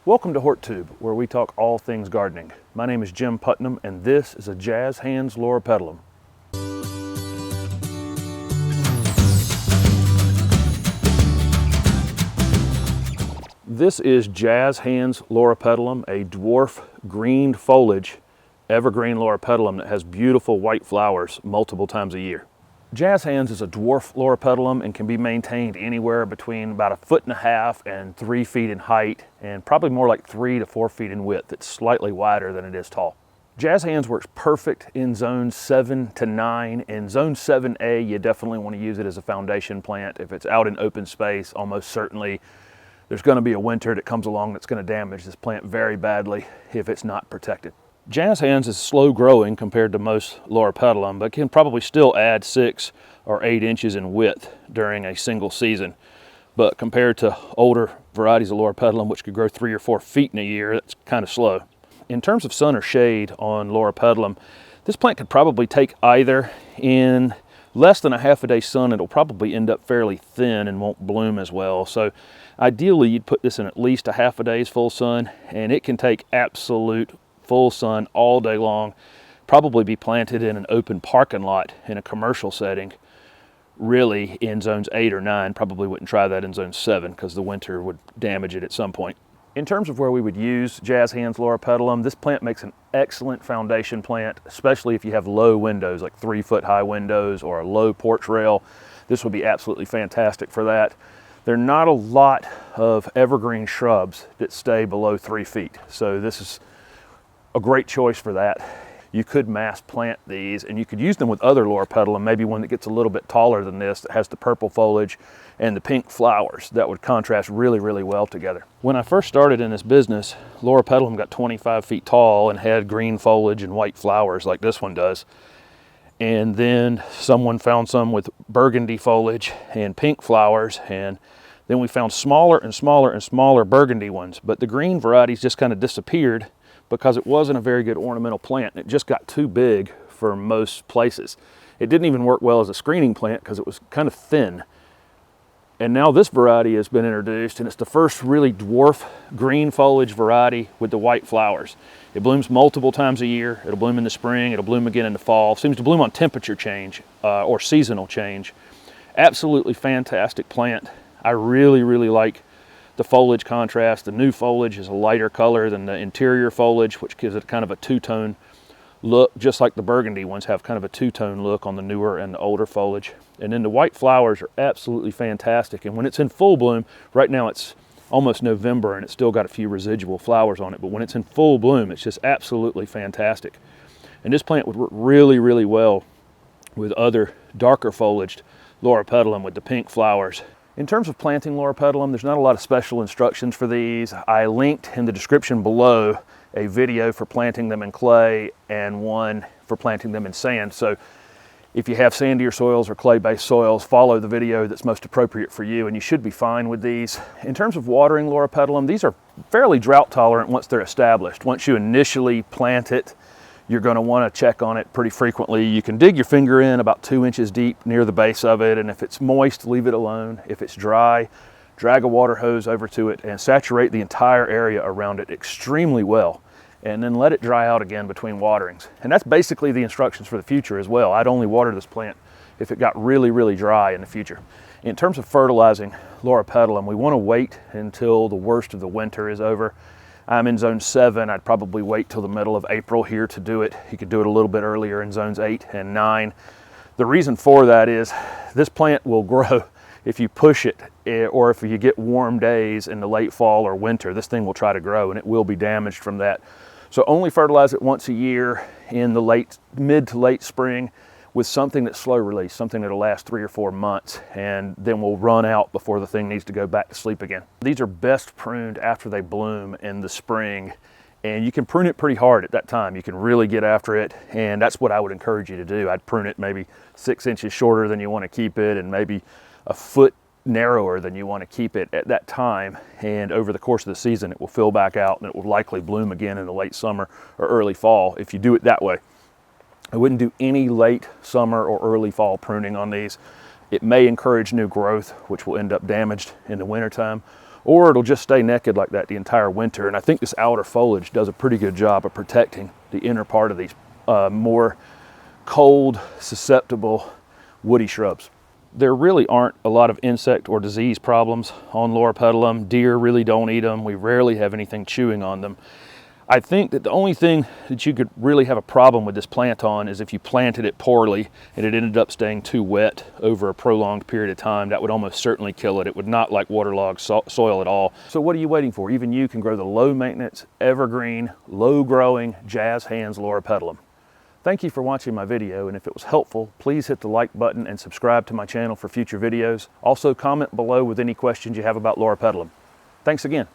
Welcome to HortTube, where we talk all things gardening. My name is Jim Putnam, and this is a Jazz Hands Loropetalum. This is Jazz Hands Loropetalum, a dwarf green foliage evergreen loropetalum that has beautiful white flowers multiple times a year. Jazz Hands is a dwarf loropetalum and can be maintained anywhere between about 1.5 feet and 3 feet in height, and probably more like 3 to 4 feet in width. It's slightly wider than it is tall. Jazz Hands works perfect in zones 7 to 9. In zone 7A, you definitely want to use it as a foundation plant. If it's out in open space, almost certainly there's going to be a winter that comes along that's going to damage this plant very badly if it's not protected. Jazz Hands is slow growing compared to most loropetalum, but can probably still add 6 or 8 inches in width during a single season. But compared to older varieties of loropetalum, which could grow 3 or 4 feet in a year, that's kind of slow. In terms of sun or shade on loropetalum, this plant could probably take either. In less than a half a day sun, it'll probably end up fairly thin and won't bloom as well. So ideally, you'd put this in at least a half a day's full sun, and it can take absolute full sun all day long, probably be planted in an open parking lot in a commercial setting. Really in zones 8 or 9, probably wouldn't try that in zone 7 because the winter would damage it at some point. In terms of where we would use Jazz Hands Loropetalum, this plant makes an excellent foundation plant, especially if you have low windows, like 3-foot high windows or a low porch rail. This would be absolutely fantastic for that. There are not a lot of evergreen shrubs that stay below 3 feet, so this is a great choice for that. You could mass plant these, and you could use them with other loropetalum, maybe one that gets a little bit taller than this, that has the purple foliage and the pink flowers. That would contrast really, really well together. When I first started in this business, loropetalum got 25 feet tall and had green foliage and white flowers like this one does. And then someone found some with burgundy foliage and pink flowers, and then we found smaller and smaller and smaller burgundy ones, but the green varieties just kind of disappeared because it wasn't a very good ornamental plant. It just got too big for most places. It didn't even work well as a screening plant because it was kind of thin. And now this variety has been introduced, and it's the first really dwarf green foliage variety with the white flowers. It blooms multiple times a year. It'll bloom in the spring, it'll bloom again in the fall. Seems to bloom on temperature change or seasonal change. Absolutely fantastic plant. I really, really like the foliage contrast. The new foliage is a lighter color than the interior foliage, which gives it kind of a two-tone look, just like the burgundy ones have kind of a two-tone look on the newer and the older foliage. And then the white flowers are absolutely fantastic. And when it's in full bloom, right now it's almost November and it's still got a few residual flowers on it, but when it's in full bloom, it's just absolutely fantastic. And this plant would work really, really well with other darker foliaged loropetalum with the pink flowers. In terms of planting loropetalum, there's not a lot of special instructions for these. I linked in the description below a video for planting them in clay and one for planting them in sand. So if you have sandier soils or clay-based soils, follow the video that's most appropriate for you, and you should be fine with these. In terms of watering loropetalum, these are fairly drought tolerant once they're established. Once you initially plant it, you're going to want to check on it pretty frequently. You can dig your finger in about 2 inches deep near the base of it, and if it's moist, leave it alone. If it's dry, drag a water hose over to it and saturate the entire area around it extremely well, and then let it dry out again between waterings. And that's basically the instructions for the future as well. I'd only water this plant if it got really, really dry in the future. In terms of fertilizing loropetalum, we want to wait until the worst of the winter is over. I'm in zone 7. I'd probably wait till the middle of April here to do it. You could do it a little bit earlier in zones 8 and 9. The reason for that is this plant will grow if you push it, or if you get warm days in the late fall or winter. This thing will try to grow and it will be damaged from that. So only fertilize it once a year in the mid to late spring with something that's slow release, something that'll last 3 or 4 months, and then will run out before the thing needs to go back to sleep again. These are best pruned after they bloom in the spring, and you can prune it pretty hard at that time. You can really get after it, and that's what I would encourage you to do. I'd prune it maybe 6 inches shorter than you want to keep it, and maybe a foot narrower than you want to keep it at that time, and over the course of the season it will fill back out and it will likely bloom again in the late summer or early fall if you do it that way. I wouldn't do any late summer or early fall pruning on these. It may encourage new growth, which will end up damaged in the wintertime, or it'll just stay naked like that the entire winter. And I think this outer foliage does a pretty good job of protecting the inner part of these more cold, susceptible, woody shrubs. There really aren't a lot of insect or disease problems on Loropetalum. Deer really don't eat them. We rarely have anything chewing on them. I think that the only thing that you could really have a problem with this plant on is if you planted it poorly and it ended up staying too wet over a prolonged period of time. That would almost certainly kill it. It would not like waterlogged soil at all. So what are you waiting for? Even you can grow the low maintenance, evergreen, low growing Jazz Hands Loropetalum. Thank you for watching my video, and if it was helpful, please hit the like button and subscribe to my channel for future videos. Also comment below with any questions you have about Loropetalum. Thanks again.